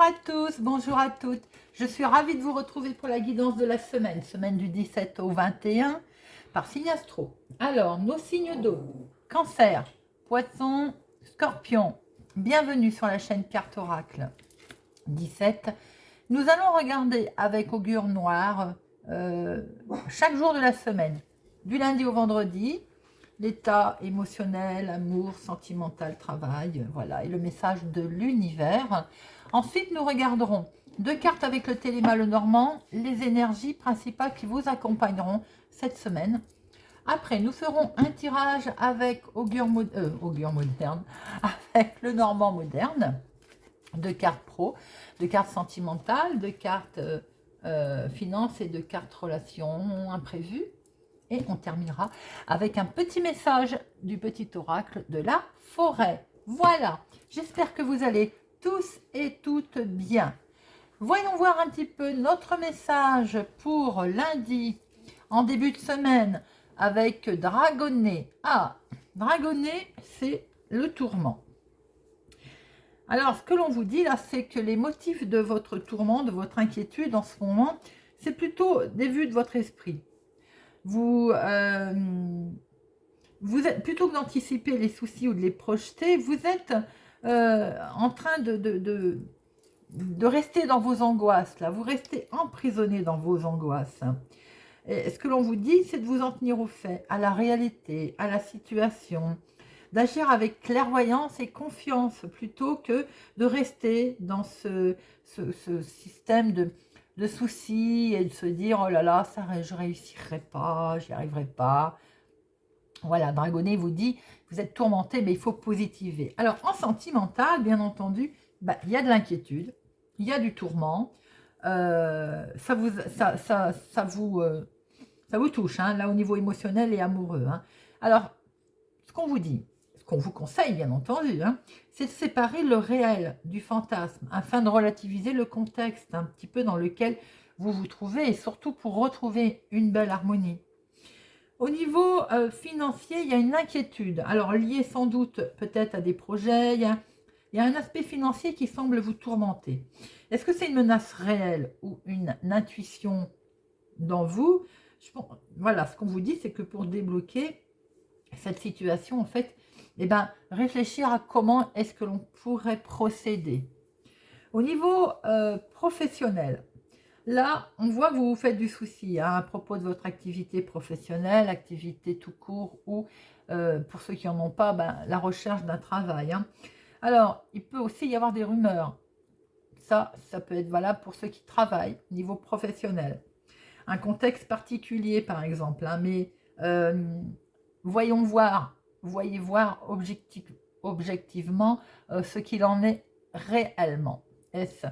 Bonjour à tous, bonjour à toutes. Je suis ravie de vous retrouver pour la guidance de la semaine du 17 au 21 par signe astro. Alors, nos signes d'eau, Cancer, Poisson, Scorpion. Bienvenue sur la chaîne Carte Oracle 17. Nous allons regarder avec augure noir chaque jour de la semaine, du lundi au vendredi, l'état émotionnel, amour, sentimental, travail, voilà, et le message de l'univers. Ensuite, nous regarderons deux cartes avec le téléma le normand, les énergies principales qui vous accompagneront cette semaine. Après, nous ferons un tirage avec augure moderne, avec le normand moderne, de cartes pro, de cartes sentimentales, de cartes finances et de cartes relations imprévues. Et on terminera avec un petit message du petit oracle de la forêt. Voilà, j'espère que vous allez tous et toutes bien. Voyons voir un petit peu notre message pour lundi, en début de semaine, avec Dragonnet. Ah, Dragonnet, c'est le tourment. Alors, ce que l'on vous dit là, c'est que les motifs de votre tourment, de votre inquiétude en ce moment, c'est plutôt des vues de votre esprit. Vous êtes, plutôt que d'anticiper les soucis ou de les projeter, vous êtes en train de rester dans vos angoisses. Là. Vous restez emprisonné dans vos angoisses. Et ce que l'on vous dit, c'est de vous en tenir aux faits, à la réalité, à la situation, d'agir avec clairvoyance et confiance plutôt que de rester dans ce système de soucis et de se dire « Oh là là, ça, je ne réussirai pas, j'y arriverai pas ». Voilà, Dragonnet vous dit « Vous êtes tourmenté, mais il faut positiver ». Alors, en sentimental, bien entendu, il y a de l'inquiétude, il y a du tourment, ça vous touche, hein, là, au niveau émotionnel et amoureux. Hein. Alors, ce qu'on vous dit, ce qu'on vous conseille, bien entendu, hein, c'est de séparer le réel du fantasme afin de relativiser le contexte un petit peu dans lequel vous vous trouvez et surtout pour retrouver une belle harmonie. Au niveau financier, il y a une inquiétude. Alors, liée sans doute peut-être à des projets, il y a un aspect financier qui semble vous tourmenter. Est-ce que c'est une menace réelle ou une intuition dans vous? Voilà, ce qu'on vous dit, c'est que pour débloquer cette situation, en fait, réfléchir à comment est-ce que l'on pourrait procéder. Au niveau professionnel, là, on voit que vous vous faites du souci hein, à propos de votre activité professionnelle, activité tout court ou, pour ceux qui n'en ont pas, la recherche d'un travail. Hein. Alors, il peut aussi y avoir des rumeurs. Ça peut être valable pour ceux qui travaillent au niveau professionnel. Un contexte particulier, par exemple. Hein, mais voyez voir objectivement ce qu'il en est réellement. Est-ce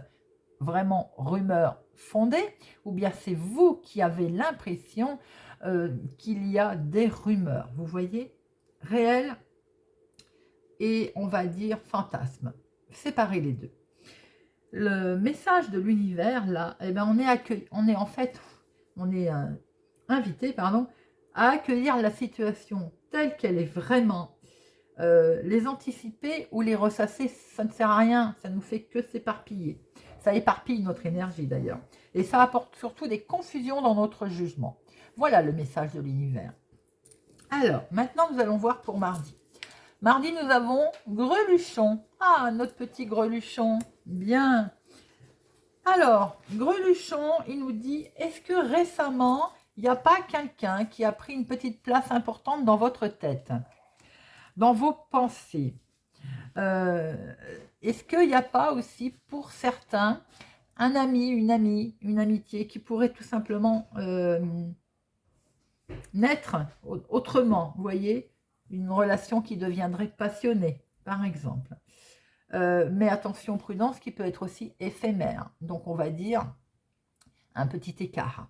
vraiment rumeur fondée ou bien c'est vous qui avez l'impression qu'il y a des rumeurs? Vous voyez, réel et on va dire fantasme. Séparez les deux. Le message de l'univers là, on est accueilli, on est invité, à accueillir la situation telle qu'elle est vraiment. Les anticiper ou les ressasser, ça ne sert à rien, ça nous fait que s'éparpiller. Ça éparpille notre énergie d'ailleurs. Et ça apporte surtout des confusions dans notre jugement. Voilà le message de l'univers. Alors, maintenant nous allons voir pour mardi. Mardi, nous avons Greluchon. Ah, notre petit Greluchon. Bien. Alors, Greluchon, il nous dit, est-ce que récemment, il n'y a pas quelqu'un qui a pris une petite place importante dans votre tête, dans vos pensées? Est-ce qu'il n'y a pas aussi, pour certains, un ami, une amitié qui pourrait tout simplement naître autrement, vous voyez, une relation qui deviendrait passionnée, par exemple. Mais attention, prudence, qui peut être aussi éphémère. Donc, on va dire un petit écart.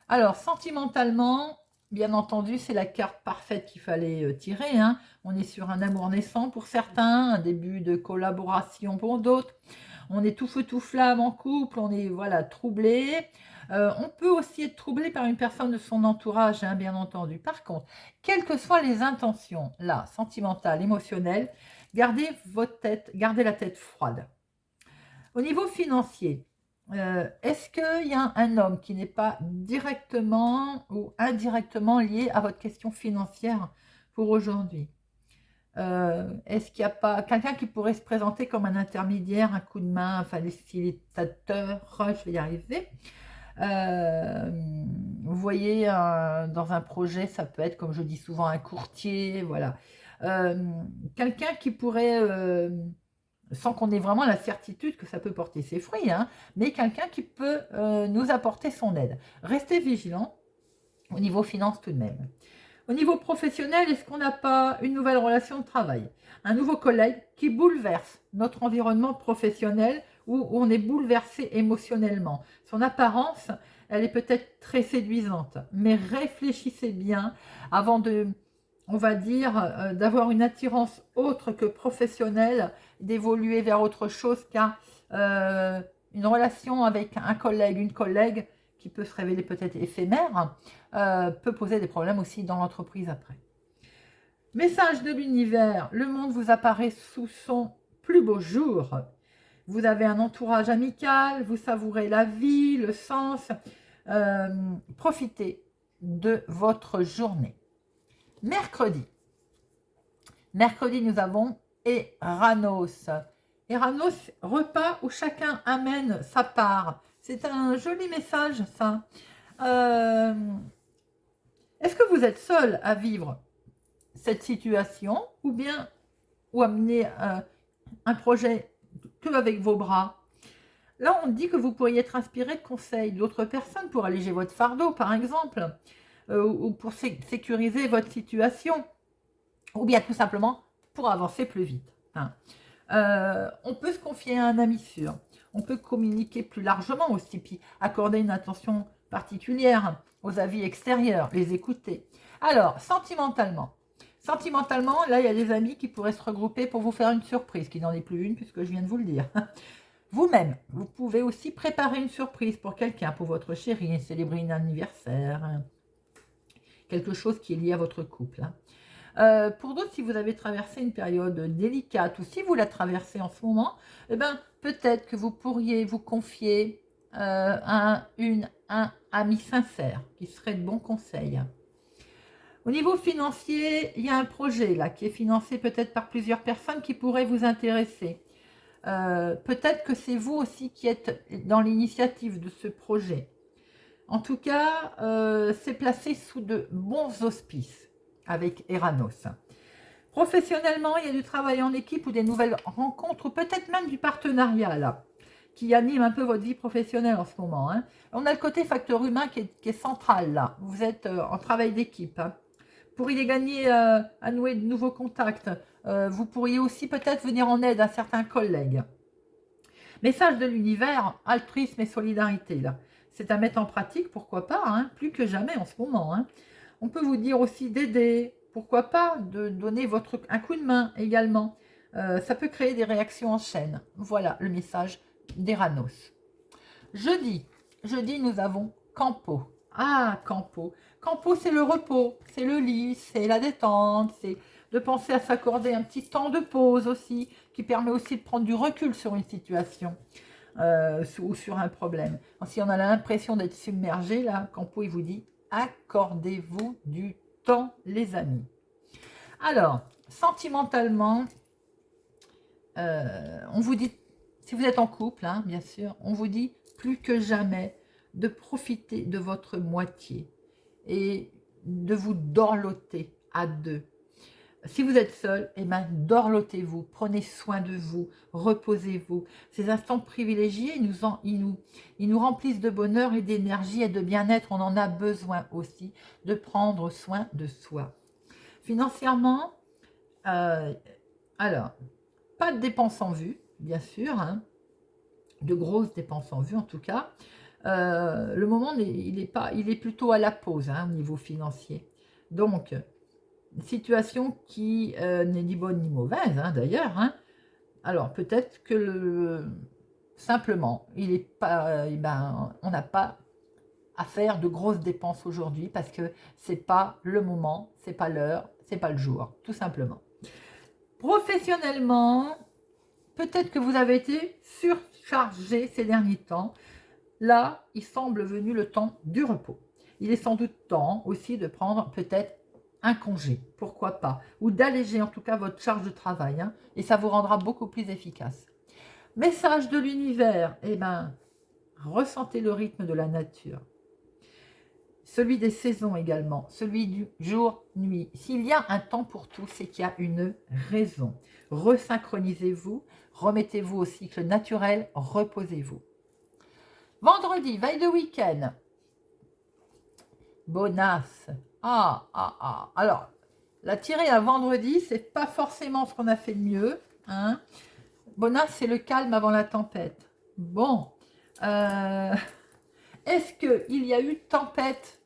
Alors, sentimentalement, bien entendu, c'est la carte parfaite qu'il fallait tirer. Hein. On est sur un amour naissant pour certains, un début de collaboration pour d'autres. On est tout feu tout flamme en couple, on est voilà troublé. On peut aussi être troublé par une personne de son entourage, hein, bien entendu. Par contre, quelles que soient les intentions, là, sentimentales, émotionnelles, gardez la tête froide. Au niveau financier, est-ce qu'il y a un homme qui n'est pas directement ou indirectement lié à votre question financière pour aujourd'hui? Est-ce qu'il n'y a pas quelqu'un qui pourrait se présenter comme un intermédiaire, un coup de main, un facilitateur, je vais y arriver. Vous voyez, dans un projet, ça peut être, comme je dis souvent, un courtier, voilà. Quelqu'un qui pourrait, sans qu'on ait vraiment la certitude que ça peut porter ses fruits, hein, mais quelqu'un qui peut nous apporter son aide. Restez vigilants au niveau finance tout de même. Au niveau professionnel, est-ce qu'on n'a pas une nouvelle relation de travail? Un nouveau collègue qui bouleverse notre environnement professionnel où on est bouleversé émotionnellement. Son apparence, elle est peut-être très séduisante, mais réfléchissez bien avant de, on va dire, d'avoir une attirance autre que professionnelle, d'évoluer vers autre chose, car une relation avec un collègue, une collègue, qui peut se révéler peut-être éphémère, peut poser des problèmes aussi dans l'entreprise après. Message de l'univers, le monde vous apparaît sous son plus beau jour. Vous avez un entourage amical, vous savourez la vie, le sens. Profitez de votre journée. Mercredi. Mercredi, nous avons Eranos. Eranos, repas où chacun amène sa part. C'est un joli message, ça. Est-ce que vous êtes seul à vivre cette situation ou amener un projet que avec vos bras? Là, on dit que vous pourriez être inspiré de conseils d'autres personnes pour alléger votre fardeau, par exemple, ou pour sécuriser votre situation, ou bien tout simplement pour avancer plus vite. Hein. On peut se confier à un ami sûr. On peut communiquer plus largement aussi, puis accorder une attention particulière aux avis extérieurs, les écouter. Alors, sentimentalement, là, il y a des amis qui pourraient se regrouper pour vous faire une surprise, qui n'en est plus une, puisque je viens de vous le dire. Vous-même, vous pouvez aussi préparer une surprise pour quelqu'un, pour votre chérie, célébrer un anniversaire, quelque chose qui est lié à votre couple. Pour d'autres, si vous avez traversé une période délicate ou si vous la traversez en ce moment, eh ben, peut-être que vous pourriez vous confier à un ami sincère qui serait de bons conseils. Au niveau financier, il y a un projet là qui est financé peut-être par plusieurs personnes qui pourraient vous intéresser. Peut-être que c'est vous aussi qui êtes dans l'initiative de ce projet. En tout cas, c'est placé sous de bons auspices avec Eranos. Professionnellement, il y a du travail en équipe ou des nouvelles rencontres, ou peut-être même du partenariat là, qui anime un peu votre vie professionnelle en ce moment. Hein. On a le côté facteur humain qui est central là. Vous êtes en travail d'équipe. Hein. Vous pourriez gagner à nouer de nouveaux contacts. Vous pourriez aussi peut-être venir en aide à certains collègues. Message de l'univers, altruisme et solidarité là. C'est à mettre en pratique, pourquoi pas, hein, plus que jamais en ce moment. Hein. On peut vous dire aussi d'aider, pourquoi pas, de donner un coup de main également. Ça peut créer des réactions en chaîne. Voilà le message d'Eranos. Jeudi, nous avons Campo. Ah, Campo. Campo, c'est le repos, c'est le lit, c'est la détente, c'est de penser à s'accorder un petit temps de pause aussi, qui permet aussi de prendre du recul sur une situation ou sur un problème. Si on a l'impression d'être submergé, là, Campo, il vous dit, accordez-vous du temps, les amis. Alors, sentimentalement, on vous dit, si vous êtes en couple, hein, bien sûr, on vous dit plus que jamais de profiter de votre moitié et de vous dorloter à deux. Si vous êtes seul, eh ben, dorlotez-vous, prenez soin de vous, reposez-vous. Ces instants privilégiés, ils nous remplissent de bonheur et d'énergie et de bien-être. On en a besoin aussi de prendre soin de soi. Financièrement, alors, pas de dépenses en vue, bien sûr, hein, de grosses dépenses en vue en tout cas. Le moment, il est plutôt à la pause hein, au niveau financier. Donc, une situation qui n'est ni bonne ni mauvaise hein, d'ailleurs. Hein. Alors, peut-être que simplement, on n'a pas à faire de grosses dépenses aujourd'hui parce que c'est pas le moment, c'est pas l'heure, c'est pas le jour, tout simplement. Professionnellement, peut-être que vous avez été surchargé ces derniers temps. Là, il semble venu le temps du repos. Il est sans doute temps aussi de prendre peut-être un congé, pourquoi pas, ou d'alléger en tout cas votre charge de travail, hein, et ça vous rendra beaucoup plus efficace. Message de l'univers, eh ben, ressentez le rythme de la nature. Celui des saisons également, celui du jour-nuit. S'il y a un temps pour tout, c'est qu'il y a une raison. Resynchronisez-vous, remettez-vous au cycle naturel, reposez-vous. Vendredi, veille de week-end. Bonasse. Alors, la tirée à vendredi, c'est pas forcément ce qu'on a fait de mieux. Hein. Bonasse, c'est le calme avant la tempête. Bon. Est-ce qu'il y a eu tempête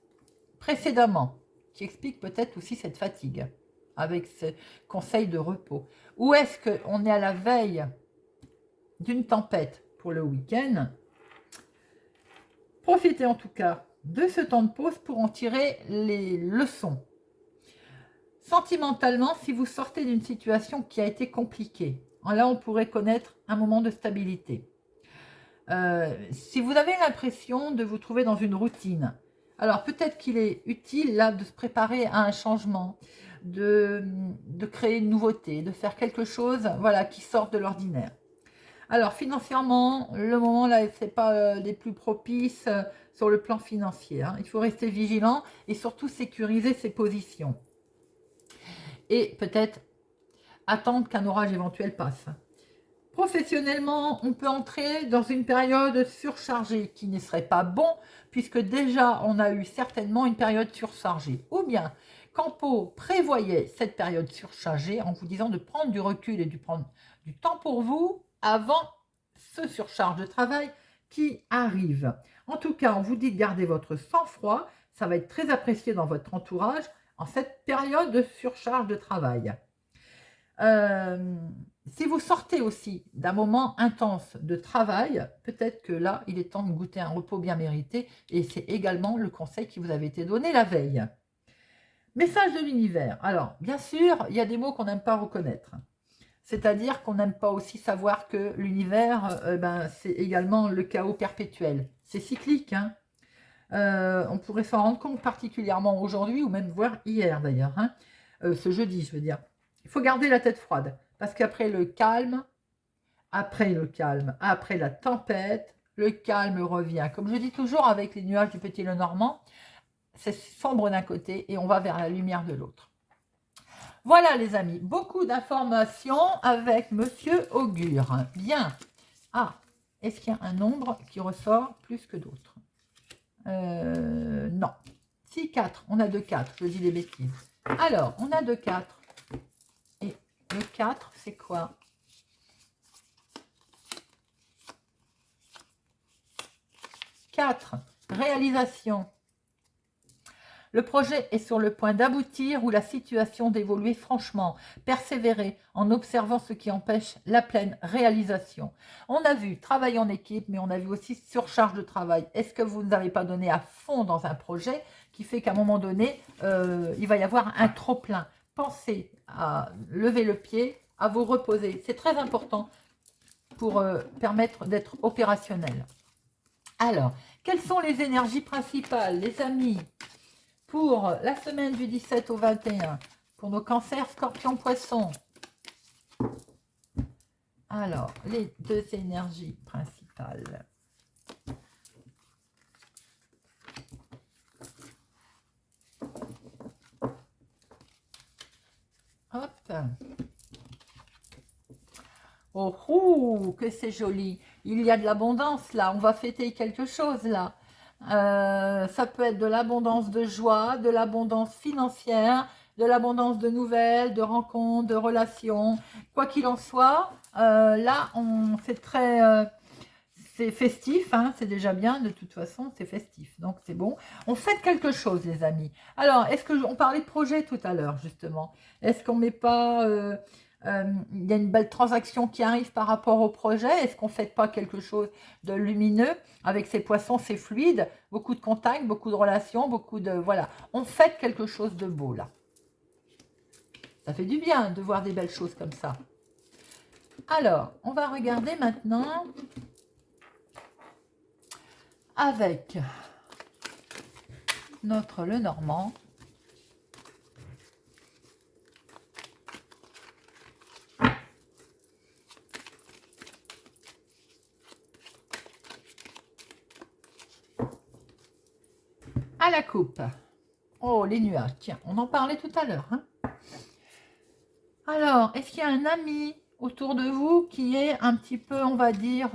précédemment, qui explique peut-être aussi cette fatigue, avec ce conseil de repos? Ou est-ce qu'on est à la veille d'une tempête pour le week-end? Profitez en tout cas de ce temps de pause pour en tirer les leçons. Sentimentalement, si vous sortez d'une situation qui a été compliquée, là on pourrait connaître un moment de stabilité. Si vous avez l'impression de vous trouver dans une routine, alors peut-être qu'il est utile là de se préparer à un changement, de créer une nouveauté, de faire quelque chose voilà, qui sorte de l'ordinaire. Alors financièrement, le moment là, ce n'est pas les plus propices sur le plan financier. Hein. Il faut rester vigilant et surtout sécuriser ses positions. Et peut-être attendre qu'un orage éventuel passe. Professionnellement, on peut entrer dans une période surchargée qui ne serait pas bon, puisque déjà on a eu certainement une période surchargée. Ou bien, Campo prévoyait cette période surchargée en vous disant de prendre du recul et de prendre du temps pour vous avant ce surcharge de travail qui arrive. En tout cas, on vous dit de garder votre sang-froid, ça va être très apprécié dans votre entourage en cette période de surcharge de travail. Si vous sortez aussi d'un moment intense de travail, peut-être que là, il est temps de goûter un repos bien mérité et c'est également le conseil qui vous avait été donné la veille. Message de l'univers. Alors, bien sûr, il y a des mots qu'on n'aime pas reconnaître. C'est-à-dire qu'on n'aime pas aussi savoir que l'univers, c'est également le chaos perpétuel. C'est cyclique, hein. On pourrait s'en rendre compte particulièrement aujourd'hui, ou même voir hier d'ailleurs, hein. Ce jeudi, je veux dire. Il faut garder la tête froide, parce qu'après le calme, après la tempête, le calme revient. Comme je dis toujours avec les nuages du Petit Lenormand, c'est sombre d'un côté et on va vers la lumière de l'autre. Voilà les amis, beaucoup d'informations avec Monsieur Augure. Bien. Ah, est-ce qu'il y a un nombre qui ressort plus que d'autres? Non. Si, 4. On a 2 4, je dis des bêtises. Alors, on a 2 4. Et le 4, c'est quoi? Quatre, réalisation. Le projet est sur le point d'aboutir ou la situation d'évoluer franchement. Persévérer en observant ce qui empêche la pleine réalisation. On a vu travail en équipe, mais on a vu aussi surcharge de travail. Est-ce que vous n'avez pas donné à fond dans un projet qui fait qu'à un moment donné, il va y avoir un trop-plein? Pensez à lever le pied, à vous reposer. C'est très important pour permettre d'être opérationnel. Alors, quelles sont les énergies principales, les amis, pour la semaine du 17 au 21, pour nos cancers, scorpions, poissons? Alors, les 2 énergies principales. Hop. Oh, que c'est joli. Il y a de l'abondance là. On va fêter quelque chose là. Ça peut être de l'abondance de joie, de l'abondance financière, de l'abondance de nouvelles, de rencontres, de relations. Quoi qu'il en soit, là, c'est très... c'est festif, hein, c'est déjà bien, de toute façon, c'est festif. Donc, c'est bon. On fête quelque chose, les amis. Alors, on parlait de projet tout à l'heure, justement. Est-ce qu'on ne met pas... il y a une belle transaction qui arrive par rapport au projet. Est-ce qu'on ne fait pas quelque chose de lumineux avec ces poissons, ces fluides, beaucoup de contacts, beaucoup de relations, beaucoup de... Voilà, on fait quelque chose de beau là. Ça fait du bien de voir des belles choses comme ça. Alors, on va regarder maintenant avec notre Lenormand. À la coupe. Oh, les nuages. Tiens, on en parlait tout à l'heure. Hein. Alors, est-ce qu'il y a un ami autour de vous qui est un petit peu, on va dire,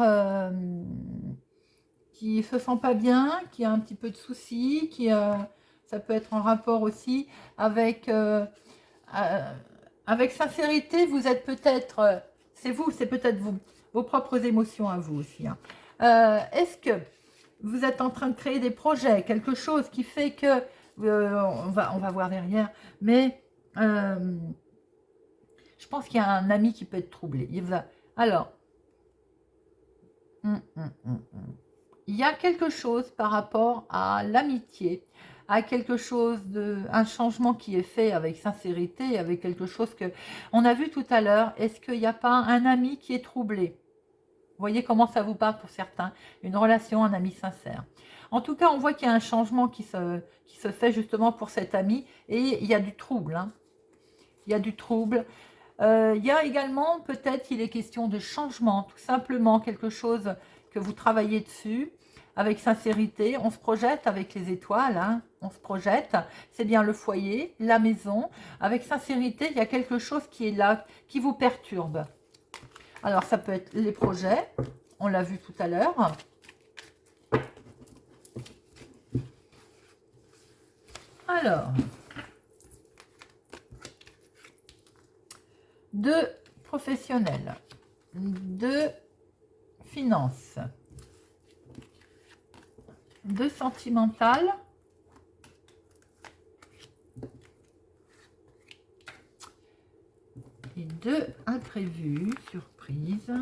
qui se sent pas bien, qui a un petit peu de soucis, ça peut être en rapport aussi avec, avec sincérité, vous êtes peut-être, c'est peut-être vous, vos propres émotions à vous aussi. Hein. Est-ce que vous êtes en train de créer des projets, quelque chose qui fait que, on va voir derrière, mais je pense qu'il y a un ami qui peut être troublé. Alors, il y a quelque chose par rapport à l'amitié, à quelque chose un changement qui est fait avec sincérité, avec quelque chose que on a vu tout à l'heure. Est-ce qu'il n'y a pas un ami qui est troublé? Vous voyez comment ça vous parle pour certains, une relation, un ami sincère. En tout cas, on voit qu'il y a un changement qui se fait justement pour cet ami et il y a du trouble. Hein. Il y a du trouble. Il y a également, peut-être, il est question de changement, tout simplement quelque chose que vous travaillez dessus avec sincérité. On se projette avec les étoiles, hein, on se projette. C'est bien le foyer, la maison. Avec sincérité, il y a quelque chose qui est là, qui vous perturbe. Alors, ça peut être les projets, on l'a vu tout à l'heure. Alors, de professionnels, de finances, de sentimental, et de imprévu, surprise.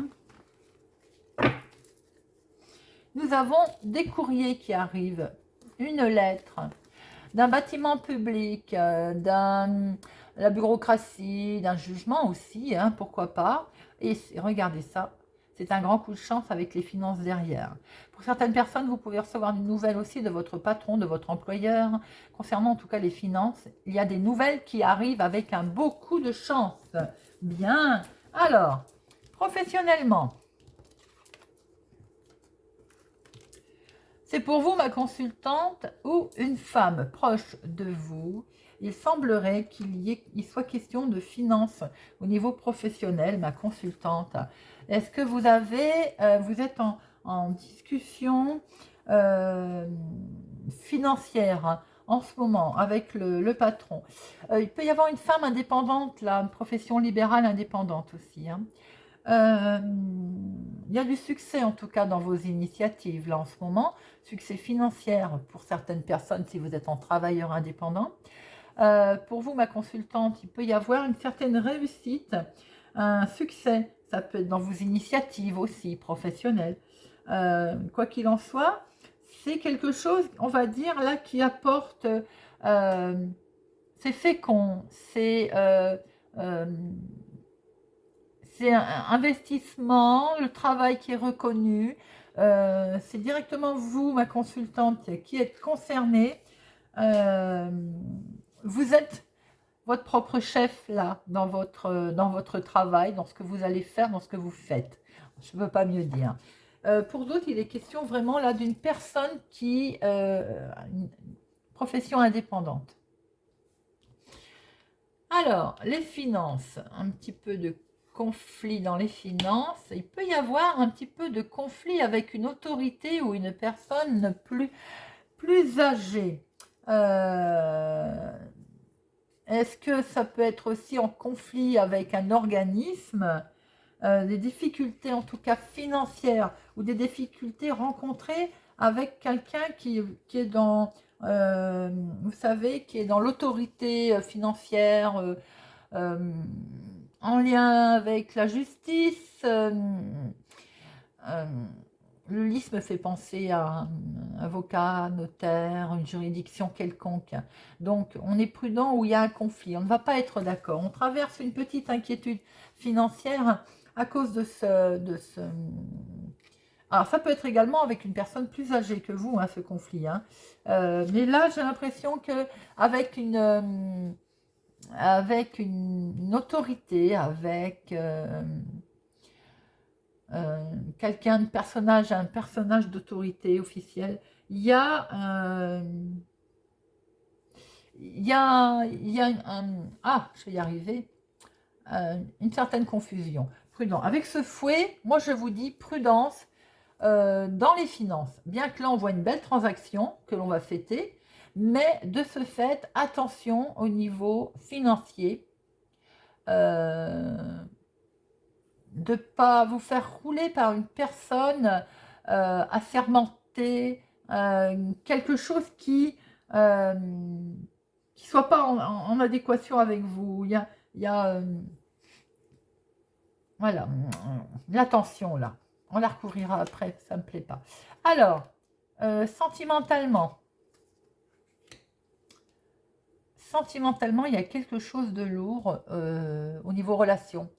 Nous avons des courriers qui arrivent, une lettre d'un bâtiment public, la bureaucratie, d'un jugement aussi, hein, pourquoi pas. Et regardez ça, c'est un grand coup de chance avec les finances derrière. Pour certaines personnes, vous pouvez recevoir une nouvelle aussi de votre patron, de votre employeur. Concernant en tout cas les finances, il y a des nouvelles qui arrivent avec un beau coup de chance. Bien. Alors, professionnellement, c'est pour vous, ma consultante, ou une femme proche de vous. Il semblerait il soit question de finances au niveau professionnel, ma consultante. Est-ce que vous êtes en discussion financière en ce moment avec le patron? Il peut y avoir une femme indépendante, là, une profession libérale indépendante aussi. Hein. Il y a du succès en tout cas dans vos initiatives là en ce moment, succès financier pour certaines personnes si vous êtes en travailleur indépendant. Pour vous, ma consultante, il peut y avoir une certaine réussite, un succès, ça peut être dans vos initiatives aussi professionnelles. Quoi qu'il en soit, c'est quelque chose, on va dire là, qui apporte, c'est fécond, c'est un investissement, le travail qui est reconnu. C'est directement vous, ma consultante, qui êtes concernée. Euh, vous êtes votre propre chef là, dans votre travail, dans ce que vous allez faire, dans ce que vous faites. Je ne peux pas mieux dire. Pour d'autres, il est question vraiment là d'une personne une profession indépendante. Alors, les finances, un petit peu de conflit dans les finances. Il peut y avoir un petit peu de conflit avec une autorité ou une personne plus âgée. Est-ce que ça peut être aussi en conflit avec un organisme? Des difficultés en tout cas financières ou des difficultés rencontrées avec quelqu'un qui est dans, vous savez, qui est dans l'autorité financière, euh, en lien avec la justice. Euh, le lys me fait penser à un avocat, notaire, une juridiction quelconque. Donc, on est prudent où il y a un conflit. On ne va pas être d'accord. On traverse une petite inquiétude financière à cause de ce... Alors, ça peut être également avec une personne plus âgée que vous, hein, ce conflit. Hein. Mais là, j'ai l'impression que avec une autorité, avec quelqu'un, un personnage d'autorité officielle, il y a je vais y arriver, une certaine confusion. Prudent. Avec ce fouet, moi je vous dis prudence dans les finances. Bien que là on voit une belle transaction que l'on va fêter, mais de ce fait, attention au niveau financier, de ne pas vous faire rouler par une personne assermentée, quelque chose qui soit pas en adéquation avec vous. Il y a voilà, l'attention là. On la recouvrira après, ça ne me plaît pas. Alors, sentimentalement, il y a quelque chose de lourd au niveau relation.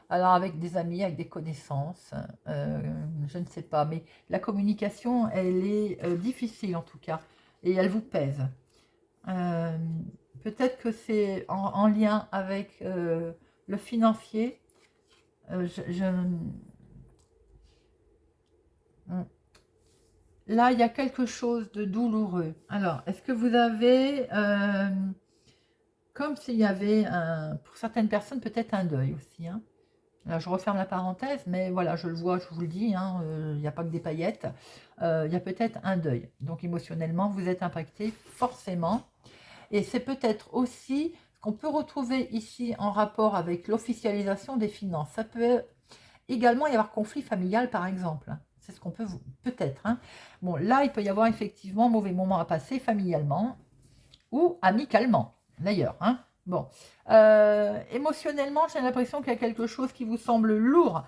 Alors, avec des amis, avec des connaissances, je ne sais pas, mais la communication, elle est difficile en tout cas, et elle vous pèse. Peut-être que c'est en lien avec le financier. Là, il y a quelque chose de douloureux. Alors, est-ce que vous avez, comme s'il y avait, pour certaines personnes, peut-être un deuil aussi. Hein. Là, je referme la parenthèse, mais voilà, je le vois, je vous le dis, hein, il n'y a pas que des paillettes. Il y a peut-être un deuil. Donc, émotionnellement, vous êtes impacté, forcément. Et c'est peut-être aussi ce qu'on peut retrouver ici en rapport avec l'officialisation des finances. Ça peut également y avoir conflit familial, par exemple. C'est ce qu'on peut peut-être. Hein. Bon, là, il peut y avoir effectivement un mauvais moment à passer familialement ou amicalement, d'ailleurs. Hein. Bon, émotionnellement, j'ai l'impression qu'il y a quelque chose qui vous semble lourd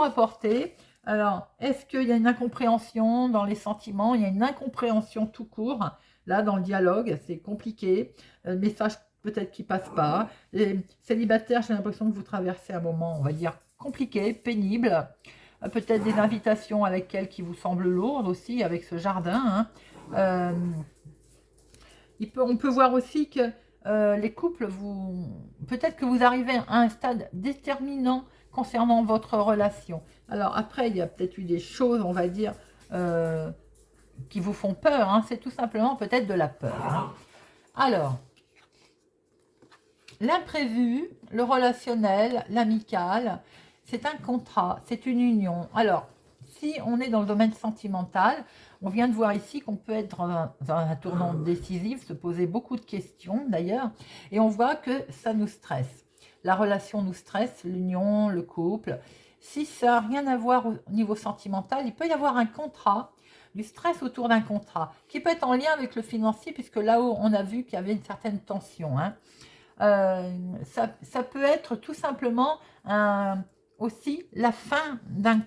à porter. Alors, est-ce qu'il y a une incompréhension dans les sentiments? Il y a une incompréhension tout court. Là, dans le dialogue, c'est compliqué. Le message peut-être qui passe pas. Les célibataires, j'ai l'impression que vous traversez un moment, on va dire, compliqué, pénible. Peut-être des invitations à laquelle qui vous semblent lourdes aussi, avec ce jardin. Hein. On peut voir aussi que les couples, peut-être que vous arrivez à un stade déterminant concernant votre relation. Alors après, il y a peut-être eu des choses, on va dire, qui vous font peur. Hein. C'est tout simplement peut-être de la peur. Hein. Alors, l'imprévu, le relationnel, l'amical, c'est un contrat, c'est une union. Alors, si on est dans le domaine sentimental, on vient de voir ici qu'on peut être dans un tournant décisif, se poser beaucoup de questions d'ailleurs, et on voit que ça nous stresse. La relation nous stresse, l'union, le couple. Si ça n'a rien à voir au niveau sentimental, il peut y avoir un contrat, du stress autour d'un contrat, qui peut être en lien avec le financier, puisque là-haut, on a vu qu'il y avait une certaine tension. Hein. Ça peut être tout simplement aussi la fin d'un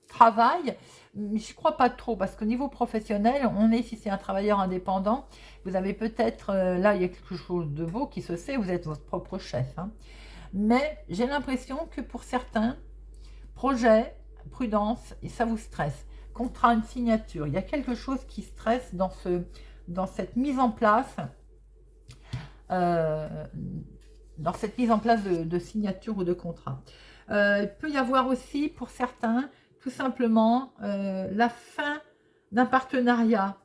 travail, mais je ne crois pas trop, parce qu'au niveau professionnel, si c'est un travailleur indépendant, vous avez peut-être, là il y a quelque chose de beau qui se sait, vous êtes votre propre chef. Hein. Mais j'ai l'impression que pour certains projets, prudence, et ça vous stresse. Contrat, une signature, il y a quelque chose qui stresse dans cette mise en place. De signature ou de contrat. Il peut y avoir aussi, pour certains, tout simplement la fin d'un partenariat.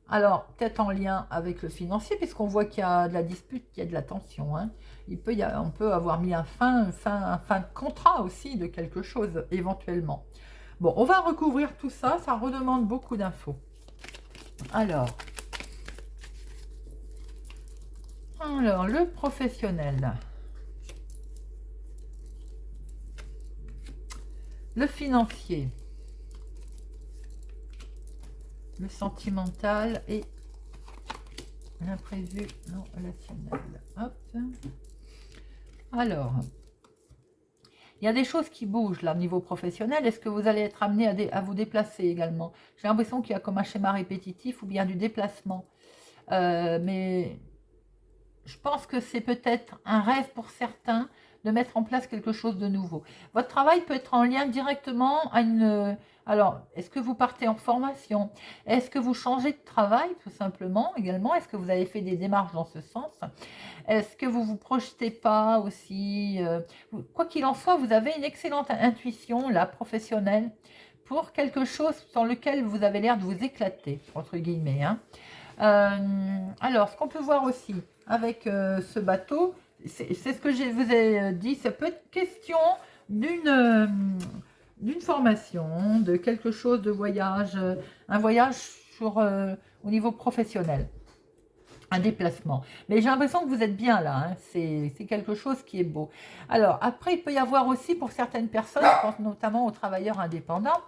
Alors, peut-être en lien avec le financier, puisqu'on voit qu'il y a de la dispute, qu'il y a de la tension. Hein. On peut avoir mis un fin de contrat aussi de quelque chose, éventuellement. Bon, on va recouvrir tout ça, ça redemande beaucoup d'infos. Alors, le professionnel, le financier, le sentimental et l'imprévu non relationnel. Hop. Alors, il y a des choses qui bougent là au niveau professionnel. Est-ce que vous allez être amené à vous déplacer également? J'ai l'impression qu'il y a comme un schéma répétitif ou bien du déplacement. Mais je pense que c'est peut-être un rêve pour certains de mettre en place quelque chose de nouveau. Votre travail peut être en lien directement à une... Alors, est-ce que vous partez en formation? Est-ce que vous changez de travail, tout simplement, également? Est-ce que vous avez fait des démarches dans ce sens? Est-ce que vous ne vous projetez pas aussi quoi qu'il en soit, vous avez une excellente intuition, là, professionnelle, pour quelque chose sur lequel vous avez l'air de vous éclater, entre guillemets. Hein. Alors, ce qu'on peut voir aussi avec ce bateau, c'est ce que je vous ai dit, ça peut être question d'une formation, de quelque chose de voyage, un voyage sur, au niveau professionnel, un déplacement. Mais j'ai l'impression que vous êtes bien là, hein. C'est quelque chose qui est beau. Alors, après, il peut y avoir aussi pour certaines personnes, je pense notamment aux travailleurs indépendants,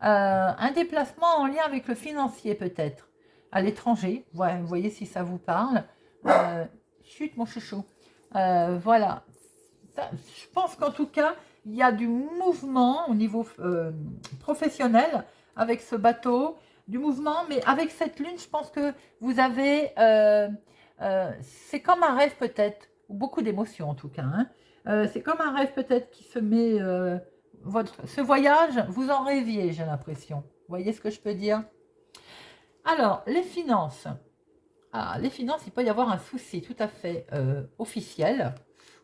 un déplacement en lien avec le financier peut-être, à l'étranger, vous voyez si ça vous parle. Chut, mon chouchou. Voilà. Je pense qu'en tout cas, il y a du mouvement au niveau professionnel avec ce bateau, du mouvement, mais avec cette lune, je pense que vous avez... c'est comme un rêve peut-être, ou beaucoup d'émotions en tout cas. Hein. C'est comme un rêve peut-être qui se met... ce voyage, vous en rêviez, j'ai l'impression. Vous voyez ce que je peux dire? Alors, les finances. Ah, les finances, il peut y avoir un souci tout à fait officiel.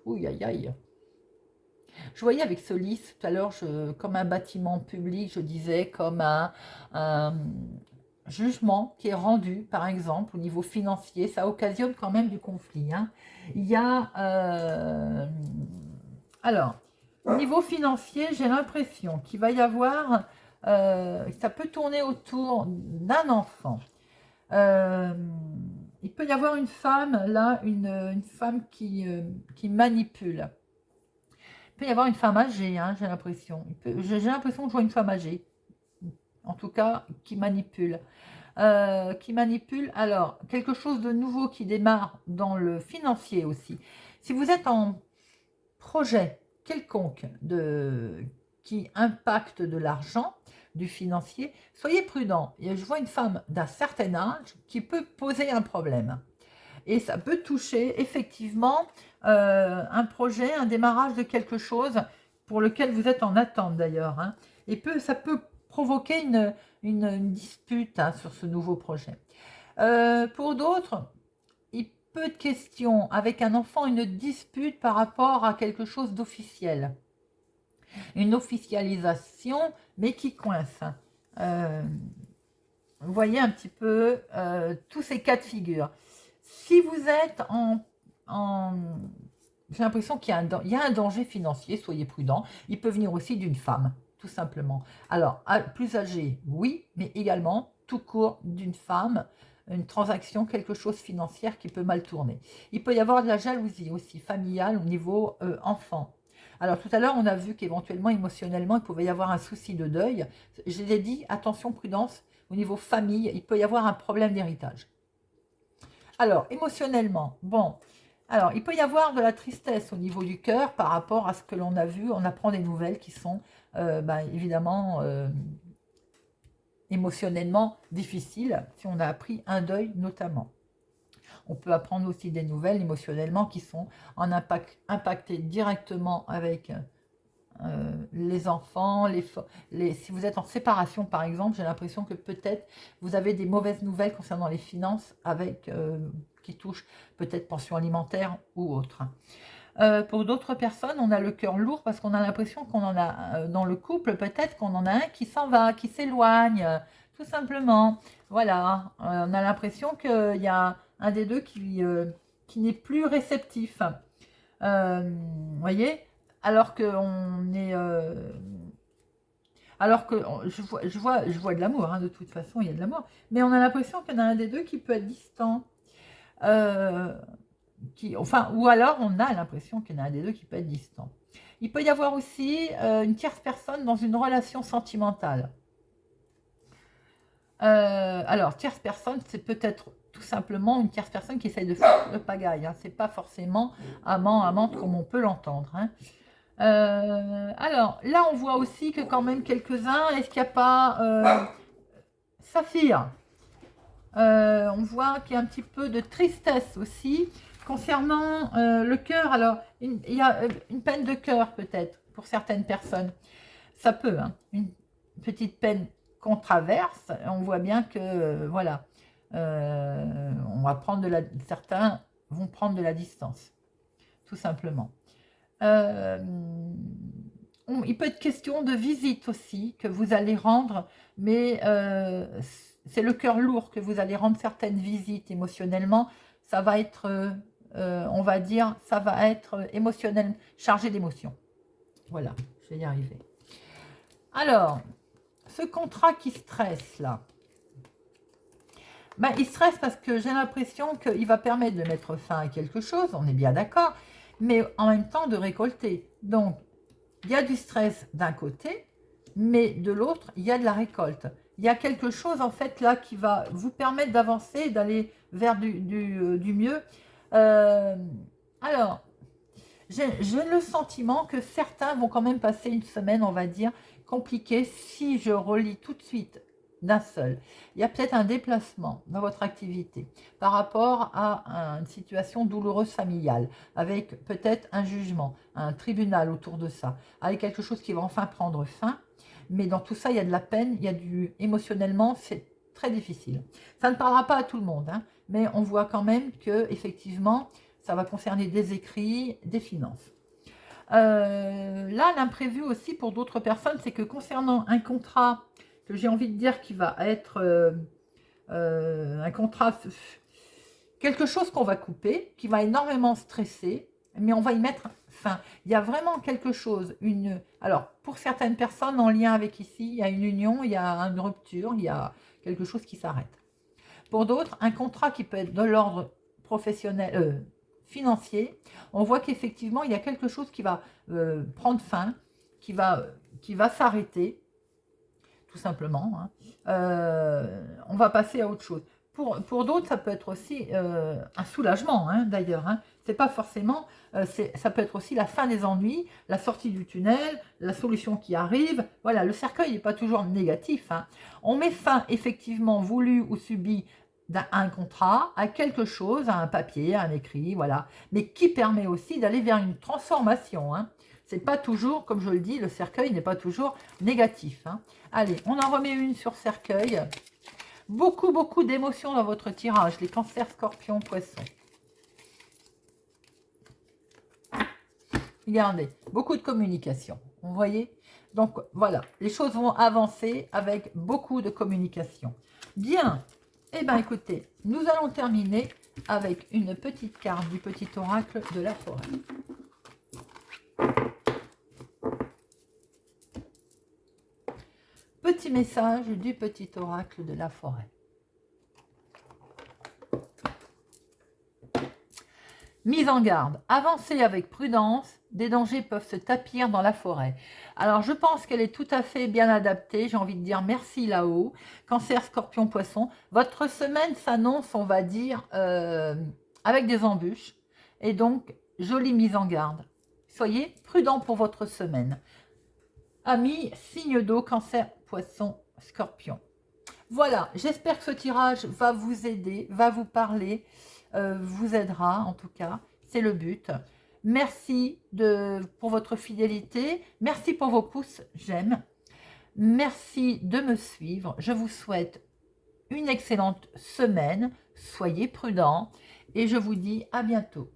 Ouh, aïe, aïe. Je voyais avec ce lys tout à l'heure, comme un bâtiment public, je disais, comme un jugement qui est rendu, par exemple, au niveau financier. Ça occasionne quand même du conflit. Hein. Il y a... alors, au niveau financier, j'ai l'impression qu'il va y avoir... ça peut tourner autour d'un enfant. Il peut y avoir une femme, là, une femme qui manipule. Il peut y avoir une femme âgée, hein, j'ai l'impression. J'ai l'impression que je vois une femme âgée, en tout cas, qui manipule. Alors, quelque chose de nouveau qui démarre dans le financier aussi. Si vous êtes en projet quelconque qui impacte de l'argent, du financier, soyez prudent. Je vois une femme d'un certain âge qui peut poser un problème. Et ça peut toucher effectivement un projet, un démarrage de quelque chose pour lequel vous êtes en attente d'ailleurs. Hein. Et ça peut provoquer une dispute hein, sur ce nouveau projet. Pour d'autres, il peut être question avec un enfant, une dispute par rapport à quelque chose d'officiel. Une officialisation, mais qui coince. Vous voyez un petit peu tous ces cas de figure. Si vous êtes j'ai l'impression qu'il y a un danger financier, soyez prudent. Il peut venir aussi d'une femme, tout simplement. Alors, plus âgée, oui, mais également, tout court, d'une femme, une transaction, quelque chose financière qui peut mal tourner. Il peut y avoir de la jalousie aussi, familiale, au niveau enfant. Alors, tout à l'heure, on a vu qu'éventuellement, émotionnellement, il pouvait y avoir un souci de deuil. Je l'ai dit, attention, prudence, au niveau famille, il peut y avoir un problème d'héritage. Alors, émotionnellement, bon, alors, il peut y avoir de la tristesse au niveau du cœur par rapport à ce que l'on a vu. On apprend des nouvelles qui sont, évidemment, émotionnellement difficiles, si on a appris un deuil notamment. On peut apprendre aussi des nouvelles émotionnellement qui sont impactées directement avec les enfants, si vous êtes en séparation par exemple, j'ai l'impression que peut-être vous avez des mauvaises nouvelles concernant les finances qui touchent peut-être pension alimentaire ou autre. Pour d'autres personnes, on a le cœur lourd parce qu'on a l'impression qu'on en a dans le couple, peut-être qu'on en a un qui s'en va, qui s'éloigne, tout simplement. Voilà, on a l'impression qu'il y a un des deux qui n'est plus réceptif. Vous voyez, alors que on est, alors que je vois de l'amour, hein, de toute façon, il y a de l'amour, mais on a l'impression qu'il y en a un des deux qui peut être distant. Ou alors on a l'impression qu'il y en a un des deux qui peut être distant. Il peut y avoir aussi une tierce personne dans une relation sentimentale. Alors, tierce personne, c'est peut-être tout simplement une tierce personne qui essaye de faire le pagaille. Hein. C'est pas forcément amant, amante comme on peut l'entendre. Hein. Alors, là, on voit aussi que quand même quelques-uns, est-ce qu'il n'y a pas Saphir on voit qu'il y a un petit peu de tristesse aussi Concernant le cœur, alors, il y a une peine de cœur peut-être pour certaines personnes. Ça peut, hein, une petite peine qu'on traverse. On voit bien que, voilà, on va prendre certains vont prendre de la distance, tout simplement. Il peut être question de visite aussi que vous allez rendre, mais c'est le cœur lourd que vous allez rendre certaines visites émotionnellement. Ça va être, on va dire, ça va être émotionnel, chargé d'émotions. Voilà, je vais y arriver. Alors, ce contrat qui stresse là, ben, il stresse parce que j'ai l'impression qu'il va permettre de mettre fin à quelque chose, on est bien d'accord, mais en même temps de récolter. Donc, il y a du stress d'un côté, mais de l'autre, il y a de la récolte. Il y a quelque chose en fait là qui va vous permettre d'avancer, d'aller vers du mieux. Alors, j'ai le sentiment que certains vont quand même passer une semaine, on va dire, compliquée si je relis tout de suite d'un seul. Il y a peut-être un déplacement dans votre activité par rapport à une situation douloureuse familiale, avec peut-être un jugement, un tribunal autour de ça, avec quelque chose qui va enfin prendre fin. Mais dans tout ça, il y a de la peine, il y a émotionnellement, c'est très difficile. Ça ne parlera pas à tout le monde, hein, mais on voit quand même que effectivement, ça va concerner des écrits, des finances. Là, l'imprévu aussi pour d'autres personnes, c'est que concernant un contrat que j'ai envie de dire qui va être un contrat, quelque chose qu'on va couper, qui va énormément stresser, mais on va y mettre fin. Il y a vraiment quelque chose, alors pour certaines personnes en lien avec ici, il y a une union, il y a une rupture, il y a quelque chose qui s'arrête. Pour d'autres, un contrat qui peut être de l'ordre professionnel, financier, on voit qu'effectivement, il y a quelque chose qui va prendre fin, qui va s'arrêter, tout simplement. Hein. On va passer à autre chose. Pour d'autres, ça peut être aussi un soulagement, hein, d'ailleurs. Hein. C'est pas forcément, ça peut être aussi la fin des ennuis, la sortie du tunnel, la solution qui arrive. Voilà, le cercueil n'est pas toujours négatif. Hein. On met fin, effectivement, voulu ou subi, à un contrat, à quelque chose, à un papier, à un écrit, voilà. Mais qui permet aussi d'aller vers une transformation. Hein. C'est pas toujours, comme je le dis, le cercueil n'est pas toujours négatif. Hein. Allez, on en remet une sur cercueil. Beaucoup, beaucoup d'émotions dans votre tirage, les cancers, scorpions, poissons. Regardez, beaucoup de communication, vous voyez? Donc voilà, les choses vont avancer avec beaucoup de communication. Bien, eh bien écoutez, nous allons terminer avec une petite carte du petit oracle de la forêt. Petit message du petit oracle de la forêt. Mise en garde, avancez avec prudence, des dangers peuvent se tapir dans la forêt. Alors je pense qu'elle est tout à fait bien adaptée, j'ai envie de dire merci là-haut. Cancer, scorpion, poisson, votre semaine s'annonce, on va dire, avec des embûches. Et donc, jolie mise en garde. Soyez prudents pour votre semaine. Amis, signe d'eau, cancer, poisson, scorpion. Voilà, j'espère que ce tirage va vous aider, va vous parler, vous aidera en tout cas, c'est le but. Merci pour votre fidélité, merci pour vos pouces j'aime, merci de me suivre. Je vous souhaite une excellente semaine, soyez prudents et je vous dis à bientôt.